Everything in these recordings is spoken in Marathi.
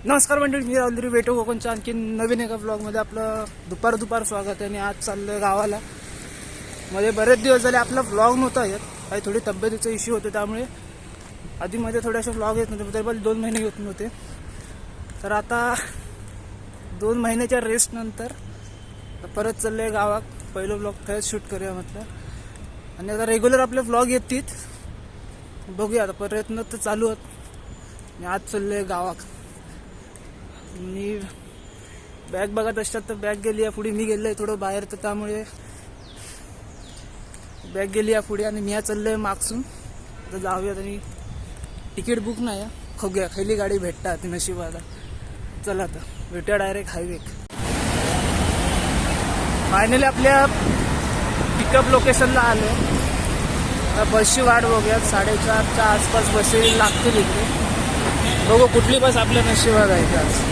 नमस्कार मंडळी, मी राहुल भेटू कोकणच्या आणखी नवीन एका ब्लॉगमध्ये आपलं दुपार स्वागत आहे. आणि आज चाललोय गावाला. मध्ये बरेच दिवस झाले आपला ब्लॉग नव्हता येत, काही थोडी तब्येतीचा इश्यू होते, त्यामुळे आधीमध्ये थोडेसे ब्लॉग येत नव्हते, तरी पण 2 महिने येत नव्हते. तर आता 2 महिन्याच्या रेस्ट नंतर परत चाललोय गावात. पहिलं ब्लॉग खरंच शूट करूया म्हटलं, आणि आता रेग्युलर आपले ब्लॉग येतील. बघूया, आता प्रयत्न तर चालू आहेत. मी आज चाललोय गावात. मी बॅग बघत असतात तर बॅग गेली आहे पुढे, मी गेलोय थोडं बाहेर, तर त्यामुळे बॅग गेली आहे पुढे आणि मी चाललोय मागसून. तर जाऊयात. आणि तिकीट बुक नाही आहे, खगूया खैली गाडी भेटतात नशिबाला. चला आता भेटूया डायरेक्ट हायवे. फायनली आपल्या पिकअप लोकेशनला आलो. बसची वाट बघूयात, 4:30च्या आसपास बसेस लागतील इकडे. बघू कुठली बस आपल्या नशिबात आहे आज.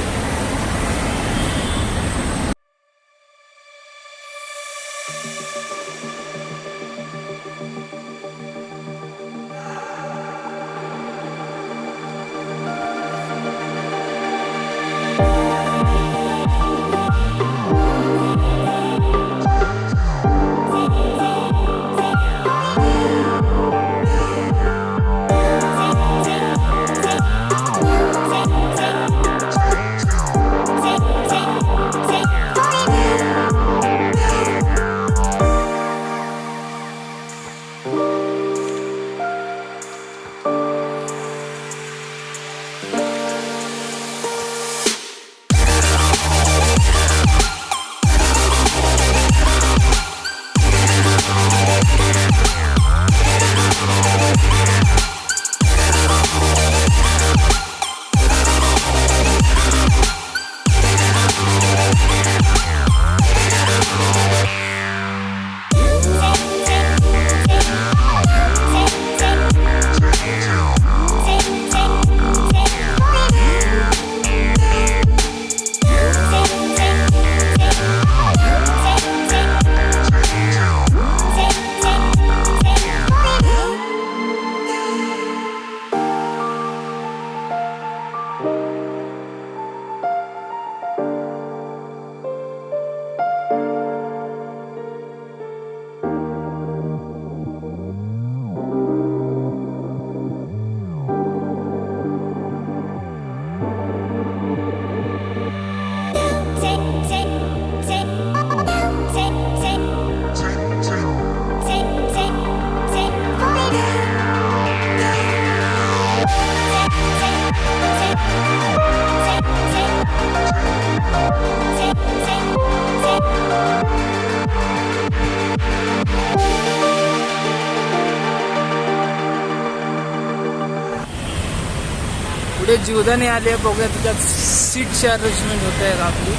पुढे जीवदानी आले, बघूया तिच्यात सीटची अरेंजमेंट होत आहे आपली,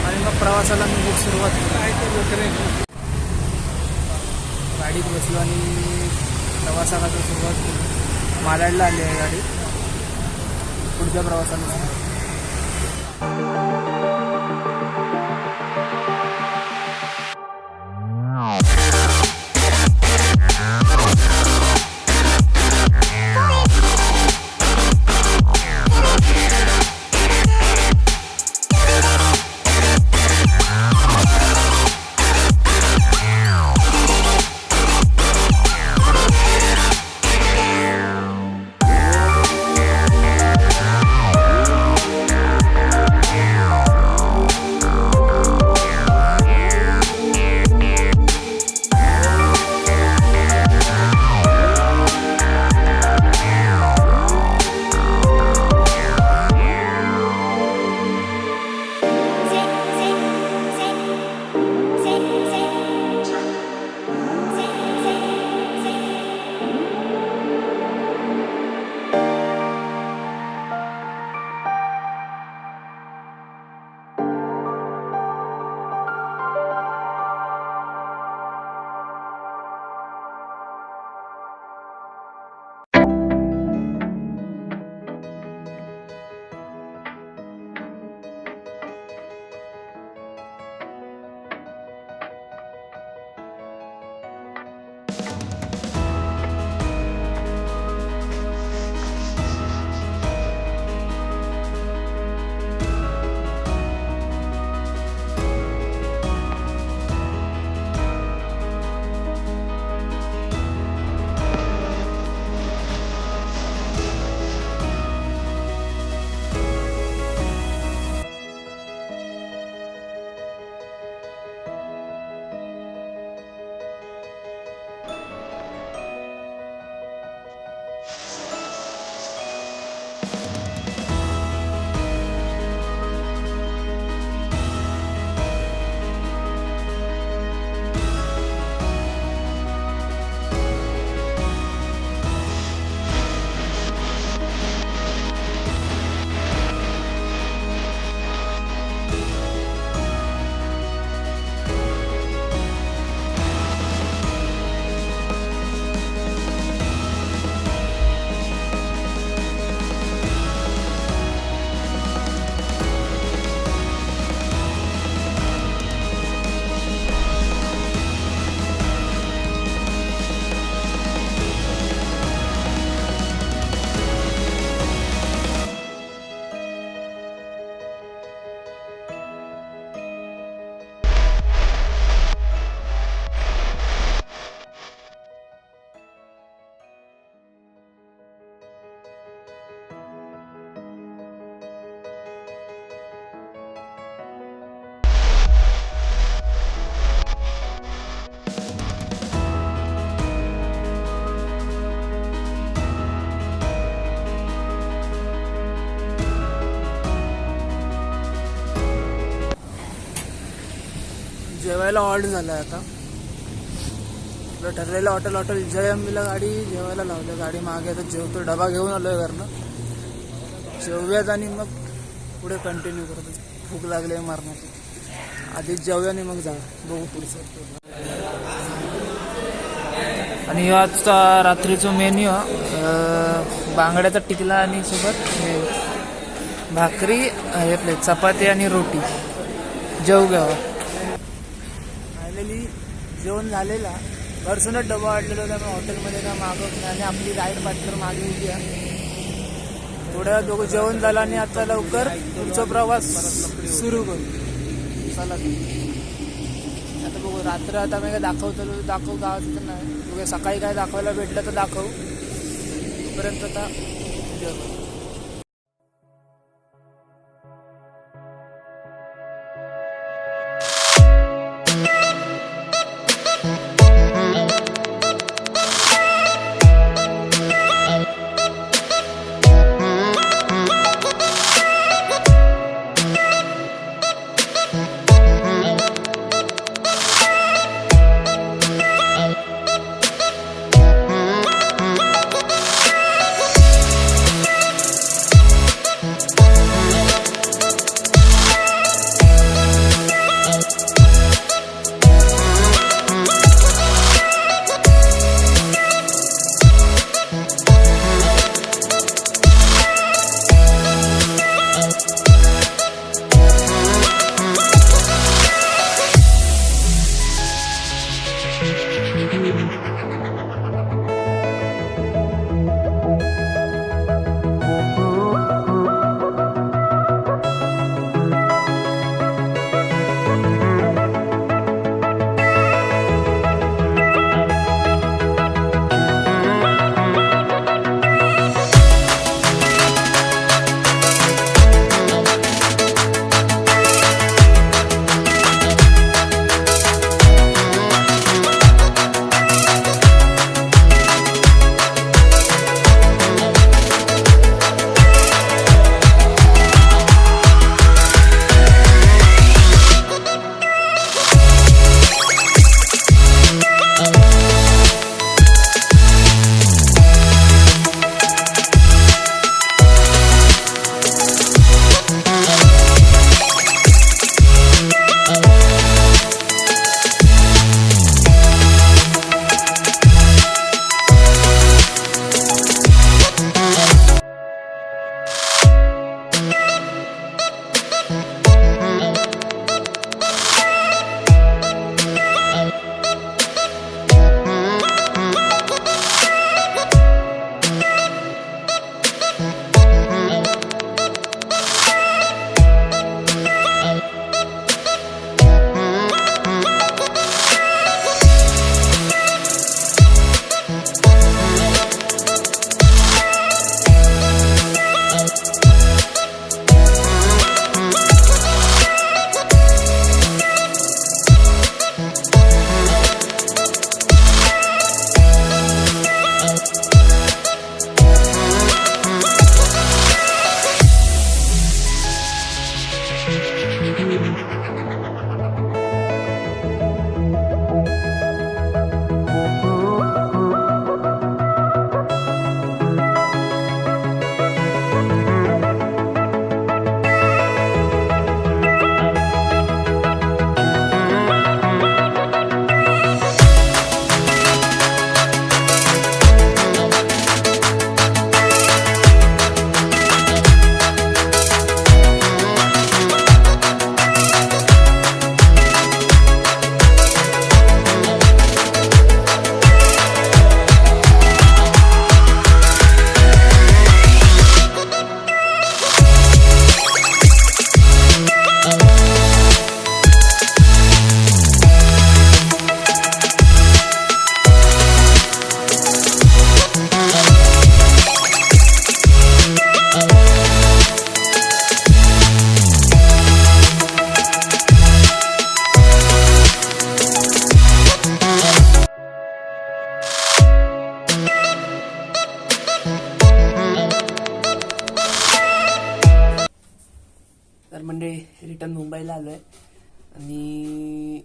आणि मग प्रवासाला मी सुरुवात केली. गाडीत बसलो आणि प्रवासाला सुरुवात केली. मालाडला आली आहे गाडी. पुढच्या प्रवासाला जेवायला ऑर्डर झालं आहे आता. आपलं ठरलेलं हॉटेल जय अंबीला गाडी जेवायला लावलं. गाडी मागे आता जेवतो, डबा घेऊन आलोय घरनं. जेवूयात आणि मग पुढे कंटिन्यू करतो. भूक लागली आहे मारण्याची. आधीच जेवूया आणि मग जाऊ, बघू पुढचं. आणि आजचा रात्रीचा मेन्यू बांगड्याचा टिकला आणि सोबत भाकरी हे प्लेट चपाती आणि रोटी. जेवू घ्यावा. फायनली जेवण झालेला. घरसूनच डबा वाढलेला होता. मी हॉटेलमध्ये का मागवत नाही आणि आपली राईड पार्टनर मागे उभी आहे. थोड्या दोघं जेवण झालं आणि आता लवकर पुढचा प्रवास सुरू करू. चला आता बघू. रात्र आता मी काय दाखव गावाचं तर नाही. बघूया सकाळी काय दाखवायला भेटलं तर दाखवू. तोपर्यंत आता जेवण. तर म्हणजे रिटर्न मुंबईला आलो आहे आणि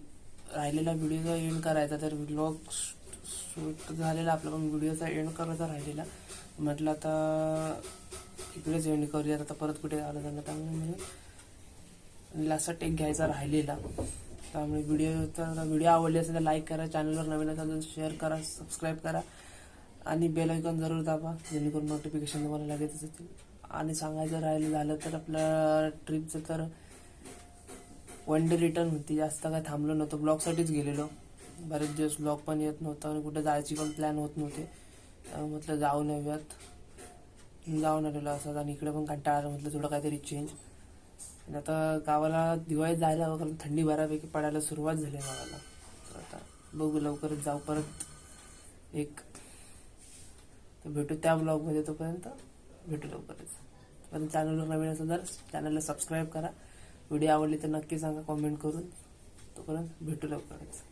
राहिलेला व्हिडिओचा एंड करायचा, तर व्लॉग शूट झालेला आपला, पण व्हिडिओचा एंड करायचा राहिलेला. म्हटलं आता इकडेच एंड करूयात, आता परत कुठे आलं जाणार, त्यामुळे लास्ट टेक घ्यायचा राहिलेला. त्यामुळे व्हिडिओ आवडली असेल तर लाईक करा, चॅनलवर नवीन असेल तर शेअर करा, सबस्क्राईब करा आणि बेल आयकॉन जरूर दाबा, जेणेकरून नोटिफिकेशन तुम्हाला लगेचच येतील. आणि सांगायचं राहिलं झालं तर आपल्या ट्रिपचं तर वन डे रिटर्न होती, जास्त काय थांबलो नव्हतो, ब्लॉगसाठीच गेलेलो. बरेच दिवस ब्लॉग पण येत नव्हता आणि कुठे जायची पण प्लॅन होत नव्हते. म्हटलं जाऊन येऊयात, जाऊन आलेलो असं. आणि इकडे पण कंटाळा, म्हटलं थोडं काहीतरी चेंज. आणि आता गावाला दिवाळीत जायला हवं, कारण थंडी बऱ्यापैकी पडायला सुरुवात झाली गावाला. तर आता बघू, लवकरच जाऊ परत एक. तर भेटू त्या ब्लॉगमध्ये, तोपर्यंत भेटू लवकरच. पण चॅनलवर नवीन असेल तर चॅनलला सबस्क्राईब करा. व्हिडिओ आवडली तर नक्की सांगा कॉमेंट करून. तोपर्यंत भेटू लवकरच.